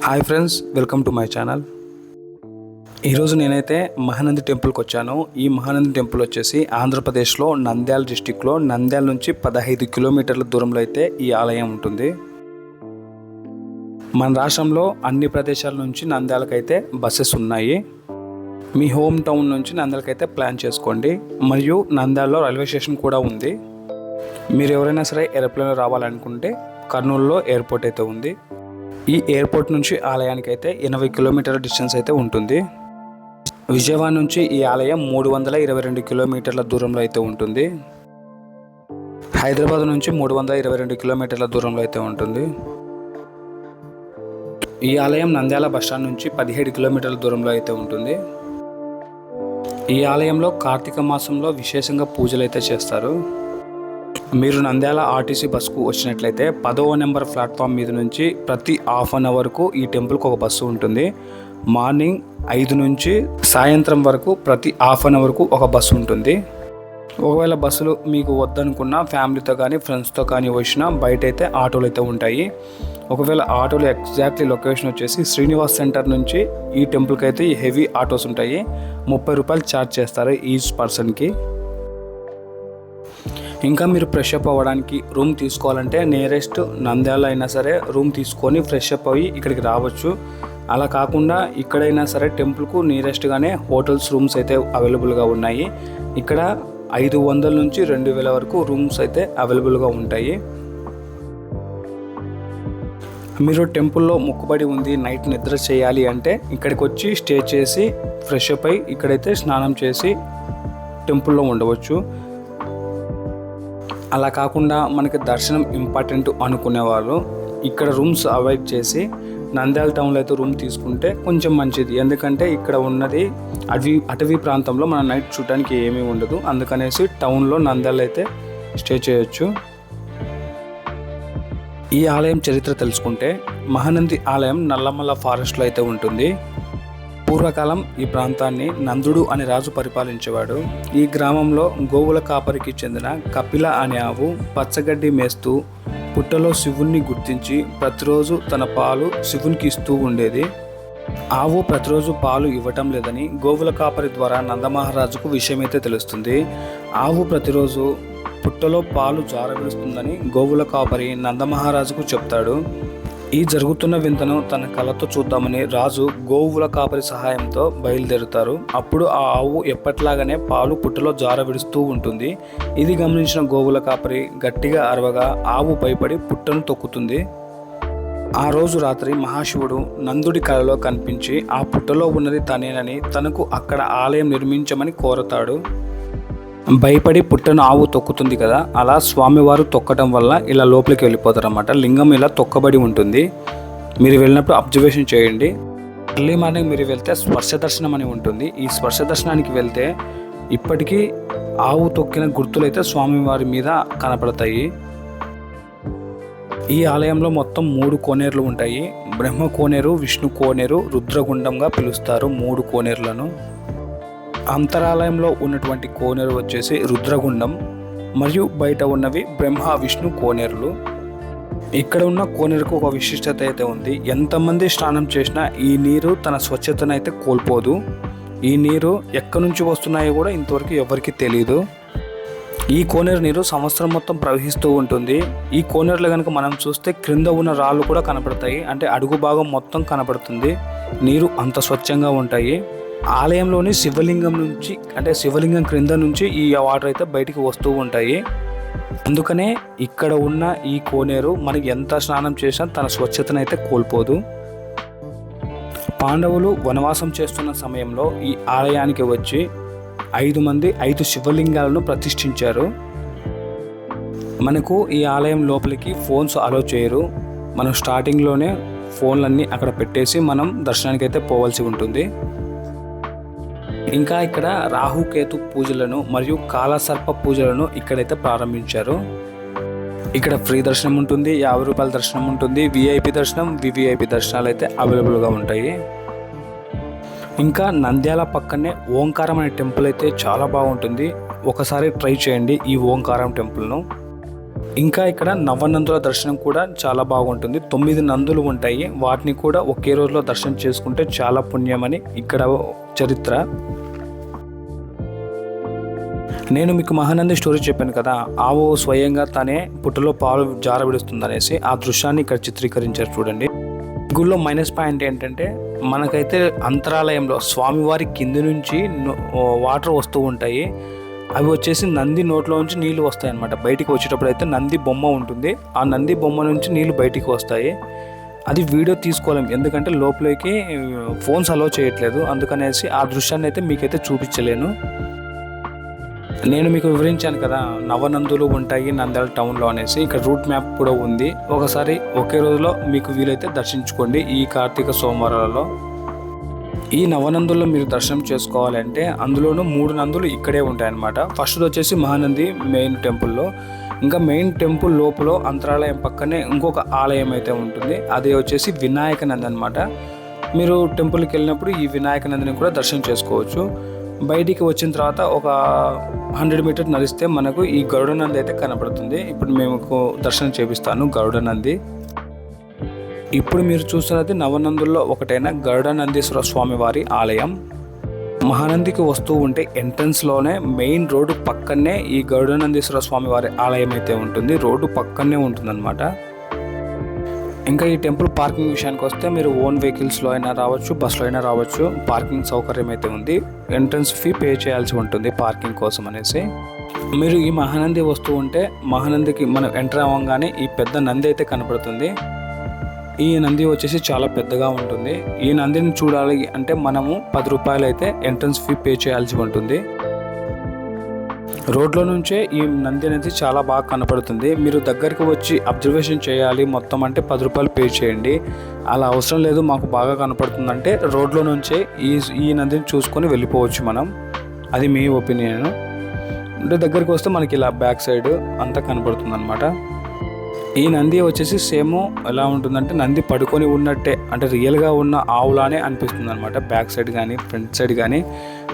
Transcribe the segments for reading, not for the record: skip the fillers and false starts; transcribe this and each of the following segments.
Hi friends, welcome to my channel. ఈరోజు నేనైతే మహానంది టెంపుల్కి వచ్చాను. ఈ మహానంది టెంపుల్ వచ్చేసి ఆంధ్రప్రదేశ్లో నంద్యాల డిస్టిక్లో నంద్యాల నుంచి 15 కిలోమీటర్ల దూరంలో అయితే ఈ ఆలయం ఉంటుంది. మన రాష్ట్రంలో అన్ని ప్రదేశాల నుంచి నంద్యాలకైతే బస్సెస్ ఉన్నాయి. మీ హోమ్ టౌన్ నుంచి నంద్యాలకైతే ప్లాన్ చేసుకోండి. మరియు నంద్యాలలో రైల్వే స్టేషన్ కూడా ఉంది. మీరు ఎవరైనా సరే ఏరోప్లేన్లో రావాలనుకుంటే కర్నూలులో ఎయిర్పోర్ట్ అయితే ఉంది. ఈ ఎయిర్పోర్ట్ నుంచి ఆలయానికి అయితే 80 కిలోమీటర్ల డిస్టెన్స్ అయితే ఉంటుంది. విజయవాడ నుంచి ఈ ఆలయం 322 కిలోమీటర్ల దూరంలో అయితే ఉంటుంది. హైదరాబాద్ నుంచి 322 కిలోమీటర్ల దూరంలో అయితే ఉంటుంది. ఈ ఆలయం నంద్యాల బస్టాండ్ నుంచి 17 కిలోమీటర్ల దూరంలో అయితే ఉంటుంది. ఈ ఆలయంలో కార్తీక మాసంలో విశేషంగా పూజలు అయితే చేస్తారు. మీరు నంద్యాల ఆర్టీసీ బస్సుకు వచ్చినట్లయితే 10వ నెంబర్ ప్లాట్ఫామ్ మీద నుంచి ప్రతి హాఫ్ అన్ అవర్కు ఈ టెంపుల్కి ఒక బస్సు ఉంటుంది. మార్నింగ్ 5 నుంచి సాయంత్రం వరకు ప్రతి హాఫ్ అన్ అవర్కు ఒక బస్సు ఉంటుంది. ఒకవేళ బస్సులు మీకు వద్దనుకున్న ఫ్యామిలీతో కానీ ఫ్రెండ్స్తో కానీ వచ్చినా బయట అయితే ఆటోలు అయితే ఉంటాయి. ఒకవేళ ఆటోలు ఎగ్జాక్ట్లీ లొకేషన్ వచ్చేసి శ్రీనివాస్ సెంటర్ నుంచి ఈ టెంపుల్కి అయితే హెవీ ఆటోస్ ఉంటాయి. 30 రూపాయలు ఛార్జ్ చేస్తారు ఈచ్ పర్సన్కి. ఇంకా మీరు ఫ్రెష్ అప్ అవ్వడానికి రూమ్ తీసుకోవాలంటే నియరెస్ట్ నంద్యాల అయినా సరే రూమ్ తీసుకొని ఫ్రెష్ అప్ అయ్యి ఇక్కడికి రావచ్చు. అలా కాకుండా ఇక్కడైనా సరే టెంపుల్కు నియరెస్ట్గానే హోటల్స్ రూమ్స్ అయితే అవైలబుల్గా ఉన్నాయి. ఇక్కడ 500 నుంచి 2000 వరకు రూమ్స్ అయితే అవైలబుల్గా ఉంటాయి. మీరు టెంపుల్లో మొక్కుబడి ఉంది, నైట్ నిద్ర చేయాలి అంటే ఇక్కడికి వచ్చి స్టే చేసి ఫ్రెష్ అప్ అయ్యి ఇక్కడైతే స్నానం చేసి టెంపుల్లో ఉండవచ్చు. అలా కాకుండా మనకి దర్శనం ఇంపార్టెంట్ అనుకునేవాళ్ళు ఇక్కడ రూమ్స్ అవాయిడ్ చేసి నంద్యాల టౌన్లో అయితే రూమ్ తీసుకుంటే కొంచెం మంచిది. ఎందుకంటే ఇక్కడ ఉన్నది అటవీ ప్రాంతంలో మన నైట్ చూడడానికి ఏమీ ఉండదు. అందుకనేసి టౌన్లో నంద్యాల అయితే స్టే చేయొచ్చు. ఈ ఆలయం చరిత్ర తెలుసుకుంటే మహానంది ఆలయం నల్లమల్ల ఫారెస్ట్లో అయితే ఉంటుంది. పూర్వకాలం ఈ ప్రాంతాన్ని నందుడు అనే రాజు పరిపాలించేవాడు. ఈ గ్రామంలో గోవుల కాపరికి చెందిన కపిల అనే ఆవు పచ్చగడ్డి మేస్తూ పుట్టలో శివుణ్ణి గుర్తించి ప్రతిరోజు తన పాలు శివునికి ఇస్తూ ఉండేది. ఆవు ప్రతిరోజు పాలు ఇవ్వటం లేదని గోవుల కాపరి ద్వారా నందమహారాజుకు విషయమైతే తెలుస్తుంది. ఆవు ప్రతిరోజు పుట్టలో పాలు జారవిడుస్తుందని గోవుల కాపరి నందమహారాజుకు చెప్తాడు. ఈ జరుగుతున్న వింతను తన కళ్ళతో చూద్దామని రాజు గోవుల కాపరి సహాయంతో బయలుదేరుతారు. అప్పుడు ఆ ఆవు ఎప్పట్లాగానే పాలు పుట్టలో జార విడుస్తూ ఉంటుంది. ఇది గమనించిన గోవుల కాపరి గట్టిగా అరవగా ఆవు భయపడి పుట్టను తొక్కుతుంది. ఆ రోజు రాత్రి మహాశివుడు నందుడి కలలో కనిపించి ఆ పుట్టలో ఉన్నది తనేనని తనకు అక్కడ ఆలయం నిర్మించమని కోరతాడు. భయపడి పుట్టను ఆవు తొక్కుతుంది కదా, అలా స్వామివారు తొక్కటం వల్ల ఇలా లోపలికి వెళ్ళిపోతారు అన్నమాట. లింగం ఇలా తొక్కబడి ఉంటుంది. మీరు వెళ్ళినప్పుడు అబ్జర్వేషన్ చేయండి. ఎర్లీ మార్నింగ్ మీరు వెళ్తే స్పర్శ దర్శనం అని ఉంటుంది. ఈ స్పర్శ దర్శనానికి వెళ్తే ఇప్పటికీ ఆవు తొక్కిన గుర్తులైతే స్వామివారి మీద కనపడతాయి. ఈ ఆలయంలో మొత్తం 3 కోనేరులు ఉంటాయి. బ్రహ్మ కోనేరు, విష్ణు కోనేరు, రుద్రగుండంగా పిలుస్తారు 3 కోనేరులను. అంతరాలయంలో ఉన్నటువంటి కోనేరు వచ్చేసి రుద్రగుండం మరియు బయట ఉన్నవి బ్రహ్మ విష్ణు కోనేరులు. ఇక్కడ ఉన్న కోనేరుకు ఒక విశిష్టత అయితే ఉంది. ఎంతమంది స్నానం చేసినా ఈ నీరు తన స్వచ్ఛతను అయితే కోల్పోదు. ఈ నీరు ఎక్కడి నుంచి వస్తున్నాయో కూడా ఇంతవరకు ఎవరికి తెలియదు. ఈ కోనేరు నీరు సంవత్సరం మొత్తం ప్రవహిస్తూ ఉంటుంది. ఈ కోనేరులో కనుక మనం చూస్తే క్రింద ఉన్న రాళ్ళు కూడా కనపడతాయి. అంటే అడుగు భాగం మొత్తం కనపడుతుంది. నీరు అంత స్వచ్ఛంగా ఉంటాయి. ఆలయంలోని శివలింగం నుంచి అంటే శివలింగం క్రింద నుంచి ఈ వాటర్ అయితే బయటికి వస్తూ ఉంటాయి. అందుకనే ఇక్కడ ఉన్న ఈ కోనేరు మనకి ఎంత స్నానం చేసినా తన స్వచ్ఛతను అయితే కోల్పోదు. పాండవులు వనవాసం చేస్తున్న సమయంలో ఈ ఆలయానికి వచ్చి 5 శివలింగాలను ప్రతిష్ఠించారు. మనకు ఈ ఆలయం లోపలికి ఫోన్స్ అలో చేయరు. మనం స్టార్టింగ్లోనే ఫోన్లన్నీ అక్కడ పెట్టేసి మనం దర్శనానికి అయితే పోవాల్సి ఉంటుంది. ఇంకా ఇక్కడ రాహుకేతు పూజలను మరియు కాలసర్ప పూజలను ఇక్కడైతే ప్రారంభించారు. ఇక్కడ ఫ్రీ దర్శనం ఉంటుంది, 50 రూపాయల దర్శనం ఉంటుంది, విఐపి దర్శనం, వివిఐపి దర్శనాలు అయితే అవైలబుల్గా ఉంటాయి. ఇంకా నంద్యాల పక్కనే ఓంకారం అనే టెంపుల్ అయితే చాలా బాగుంటుంది. ఒకసారి ట్రై చేయండి ఈ ఓంకారం టెంపుల్ను. ఇంకా ఇక్కడ నవనందుల దర్శనం కూడా చాలా బాగుంటుంది. 9 నందులు ఉంటాయి, వాటిని కూడా ఒకే రోజులో దర్శనం చేసుకుంటే చాలా పుణ్యమని ఇక్కడ చరిత్ర. నేను మీకు మహానంది స్టోరీ చెప్పాను కదా, ఆవు స్వయంగా తనే పుట్టలో పాలు జారవిడుస్తుంది అనేసి ఆ దృశ్యాన్ని ఇక్కడ చిత్రీకరించారు చూడండి. గుళ్ళో మైనస్ పాయింట్ ఏంటంటే మనకైతే అంతరాలయంలో స్వామివారి కింది నుంచి వాటర్ వస్తూ ఉంటాయి. అవి వచ్చేసి నంది నోట్లో నుంచి నీళ్లు వస్తాయి అన్నమాట. బయటికి వచ్చేటప్పుడు అయితే నంది బొమ్మ ఉంటుంది, ఆ నంది బొమ్మ నుంచి నీళ్లు బయటికి వస్తాయి. అది వీడియో తీసుకోలేం, ఎందుకంటే లోపలికి ఫోన్స్ అలో చేయట్లేదు, అందుకనేసి ఆ దృశ్యాన్ని అయితే మీకైతే చూపించలేను. నేను మీకు వివరించాను కదా నవనందులు ఉంటాయి నంద్యాల టౌన్లో అనేసి. ఇక్కడ రూట్ మ్యాప్ కూడా ఉంది, ఒకసారి ఒకే రోజులో మీకు వీలైతే దర్శించుకోండి ఈ కార్తీక సోమవారాలలో. ఈ నవనందుల్లో మీరు దర్శనం చేసుకోవాలంటే అందులోనూ 3 నందులు ఇక్కడే ఉంటాయన్నమాట. ఫస్ట్ వచ్చేసి మహానంది మెయిన్ టెంపుల్లో, ఇంకా మెయిన్ టెంపుల్ లోపల అంతరాలయం పక్కనే ఇంకొక ఆలయం అయితే ఉంటుంది, అది వచ్చేసి వినాయక నంది అనమాట. మీరు టెంపుల్కి వెళ్ళినప్పుడు ఈ వినాయక నందిని కూడా దర్శనం చేసుకోవచ్చు. బయటికి వచ్చిన తర్వాత ఒక 100 మీటర్ నడిస్తే మనకు ఈ గరుడ నంది అయితే కనపడుతుంది. ఇప్పుడు మేము దర్శనం చేపిస్తాను గరుడ నంది. ఇప్పుడు మీరు చూస్తున్నది నవనందుల్లో ఒకటైన గరుడ నందీశ్వర స్వామి వారి ఆలయం. మహానందికి వస్తూ ఉంటే ఎంట్రన్స్లోనే మెయిన్ రోడ్డు పక్కనే ఈ గరుడ నందీశ్వర స్వామి వారి ఆలయం అయితే ఉంటుంది, రోడ్డు పక్కనే ఉంటుందన్నమాట. ఇంకా ఈ టెంపుల్ పార్కింగ్ విషయానికి వస్తే మీరు ఓన్ వెహికల్స్లో అయినా రావచ్చు, బస్సులో అయినా రావచ్చు, పార్కింగ్ సౌకర్యం అయితే ఉంది. ఎంట్రన్స్ ఫీ పే చేయాల్సి ఉంటుంది పార్కింగ్ కోసం అనేసి. మీరు ఈ మహానంది వస్తూ ఉంటే మహానందికి మనం ఎంటర్ అవ్వగానే ఈ పెద్ద నంది అయితే కనపడుతుంది. ఈ నంది వచ్చేసి చాలా పెద్దగా ఉంటుంది. ఈ నందిని చూడాలి అంటే మనము 10 రూపాయలు అయితే ఎంట్రన్స్ ఫీ పే చేయాల్సి ఉంటుంది. రోడ్లో నుంచే ఈ నంది అనేది చాలా బాగా కనపడుతుంది. మీరు దగ్గరికి వచ్చి అబ్జర్వేషన్ చేయాలి మొత్తం అంటే 10 రూపాయలు పే చేయండి. అలా అవసరం లేదు, మాకు బాగా కనపడుతుందంటే రోడ్లో నుంచే ఈ నందిని చూసుకొని వెళ్ళిపోవచ్చు మనం, అది మీ ఒపీనియన్. అంటే దగ్గరికి వస్తే మనకి ఇలా బ్యాక్ సైడ్ అంతా కనపడుతుంది అనమాట. ఈ నంది వచ్చేసి సేమ్ ఎలా ఉంటుందంటే నంది పడుకొని ఉన్నట్టే, అంటే రియల్గా ఉన్న ఆవులానే అనిపిస్తుంది అనమాట, బ్యాక్ సైడ్ కానీ ఫ్రంట్ సైడ్ కానీ.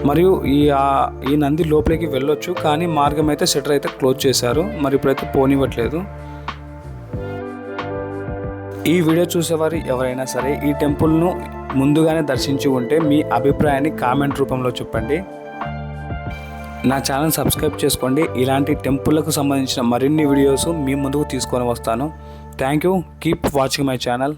మరియు ఈ నంది లోపలికి వెళ్ళొచ్చు, కానీ మార్గం అయితే షట్టర్ అయితే క్లోజ్ చేశారు, మరి ఇప్పుడైతే పోనివ్వట్లేదు. ఈ వీడియో చూసేవారు ఎవరైనా సరే ఈ టెంపుల్ను ముందుగానే దర్శించి ఉంటే మీ అభిప్రాయాన్ని కామెంట్ రూపంలో చెప్పండి. నా ఛానల్ సబ్స్క్రైబ్ చేసుకోండి, ఇలాంటి టెంపుల్లకు సంబంధించిన మరిన్ని వీడియోస్ మీ ముందుకు తీసుకొని వస్తాను. Thank you, keep watching my channel.